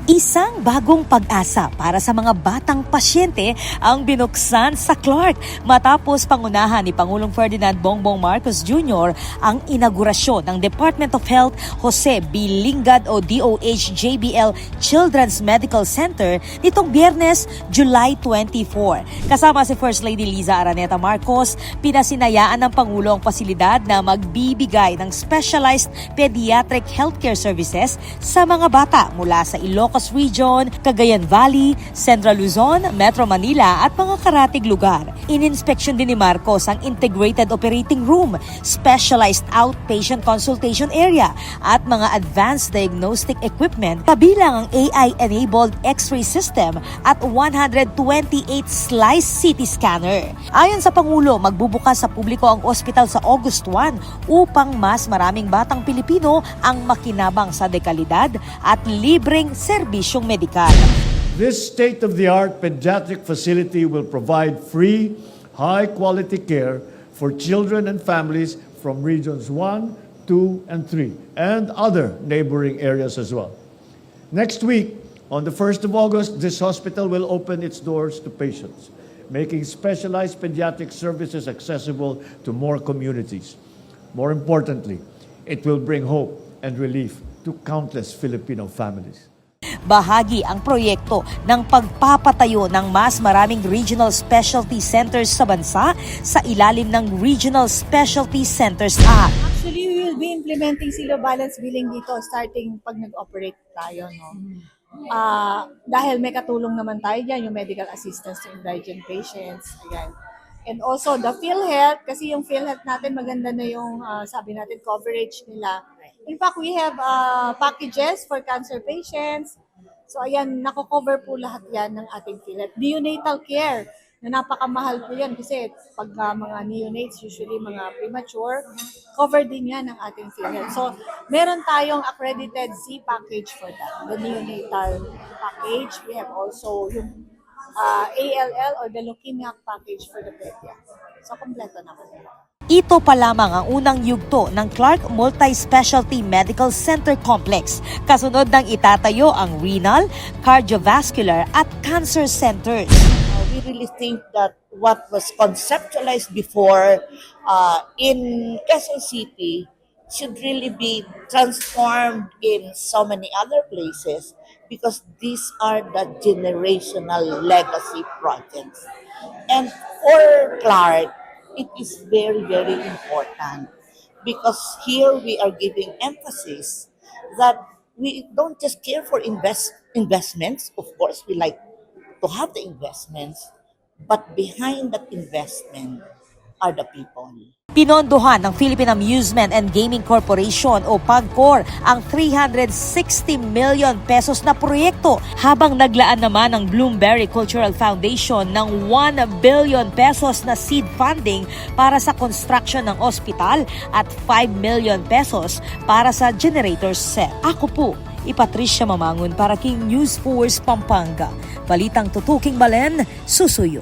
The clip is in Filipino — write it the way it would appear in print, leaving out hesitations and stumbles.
Isang bagong pag-asa para sa mga batang pasyente ang binuksan sa Clark matapos pangunahan ni Pangulong Ferdinand Bongbong Marcos Jr. ang inaugurasyon ng Department of Health Jose B. Lingad o DOH-JBL Children's Medical Center nitong Biyernes, July 24. Kasama si First Lady Liza Araneta Marcos, pinasinayaan ng Pangulo ang pasilidad na magbibigay ng specialized pediatric healthcare services sa mga bata mula sa Ilocos Region, Cagayan Valley, Central Luzon, Metro Manila at mga karatig lugar. Ininspeksyon din ni Marcos ang Integrated Operating Room, Specialized Outpatient Consultation Area at mga Advanced Diagnostic Equipment kabilang ang AI-enabled X-ray system at 128 slice CT scanner. Ayon sa Pangulo, magbubukas sa publiko ang ospital sa August 1 upang mas maraming batang Pilipino ang makinabang sa dekalidad at libreng serbisyong medikal. This state-of-the-art pediatric facility will provide free, high-quality care for children and families from regions 1, 2, and 3, and other neighboring areas as well. Next week, on the 1st of August, this hospital will open its doors to patients, making specialized pediatric services accessible to more communities. More importantly, it will bring hope and relief to countless Filipino families. Bahagi ang proyekto ng pagpapatayo ng mas maraming regional specialty centers sa bansa sa ilalim ng Regional Specialty Centers Act. Actually, we will be implementing zero balance billing dito starting pag nag-operate tayo. No? Dahil may katulong naman tayo dyan, yung medical assistance to indigent patients. Ayan. And also the PhilHealth, kasi yung PhilHealth natin maganda na yung sabi natin coverage nila. In fact, we have packages for cancer patients. So ayan, nako-cover po lahat yan ng ating PhilHealth. Neonatal care, na napakamahal po yan kasi pag mga neonates, usually mga premature, cover din yan ng ating PhilHealth. So meron tayong accredited C package for that, the neonatal package. We have also yung ALL or the leukemia package for the pedia. So kompleto naman. Ito pa lamang ang unang yugto ng Clark Multi-Specialty Medical Center Complex. Kasunod ng itatayo ang renal, cardiovascular at cancer centers. We really think that what was conceptualized before in Quezon City should really be transformed in so many other places because these are the generational legacy projects. And for Clark, it is very, very important because here we are giving emphasis that we don't just care for investments. Of course, we like to have the investments, but behind that investment are the people. Pinondohan ng Philippine Amusement and Gaming Corporation o PAGCOR ang 360 million pesos na proyekto habang naglaan naman ng Bloomberry Cultural Foundation ng 1 billion pesos na seed funding para sa construction ng ospital at 5 million pesos para sa generator set. Ako po, Patricia Mamangon para King News Force Pampanga. Balitang tutuking Balen, susuyo.